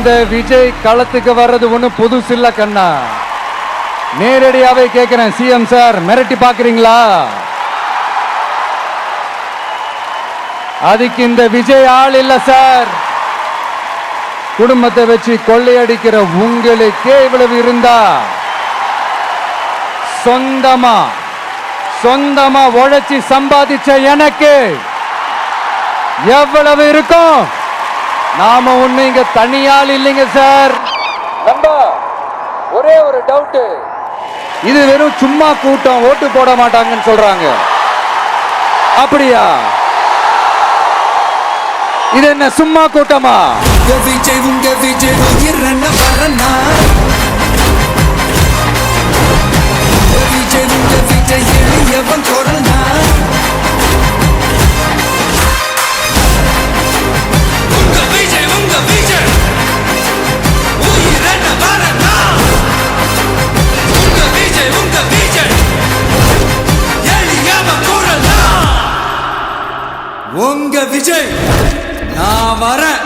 இந்த விஜய் களத்துக்கு வர்றது ஒண்ணு புதுசு இல்ல கண்ணா. நேரடியாவே கேட்கிறேன், சிஎம் சார் மிரட்டி பாக்குறீங்களா? அதுக்கு இந்த விஜய் ஆள் இல்ல சார். குடும்பத்தை வச்சு கொள்ளையடிக்கிற உங்களுக்கே இவ்வளவு இருந்தா, சொந்தமா உழைச்சி சம்பாதிச்ச எனக்கு எவ்வளவு இருக்கும்? நாம ஒண்ணு இங்க தனியால் இல்லைங்க சார். ஒரே ஒரு டவுட், இது வெறும் சும்மா கூட்டம், ஓட்டு போட மாட்டாங்கன்னு சொல்றாங்க. அப்படியா? இது என்ன சும்மா கூட்டமா? விஜய் உங்க விஜய் இரண்ட வரனா, விஜய் உங்க விஜய் எளியவன் குரல்னா, உங்க விஜய் உயிரென்ன வரனா, உங்க விஜய் எளியவன் குரல்னா, உங்க விஜய் நான் வரேன்.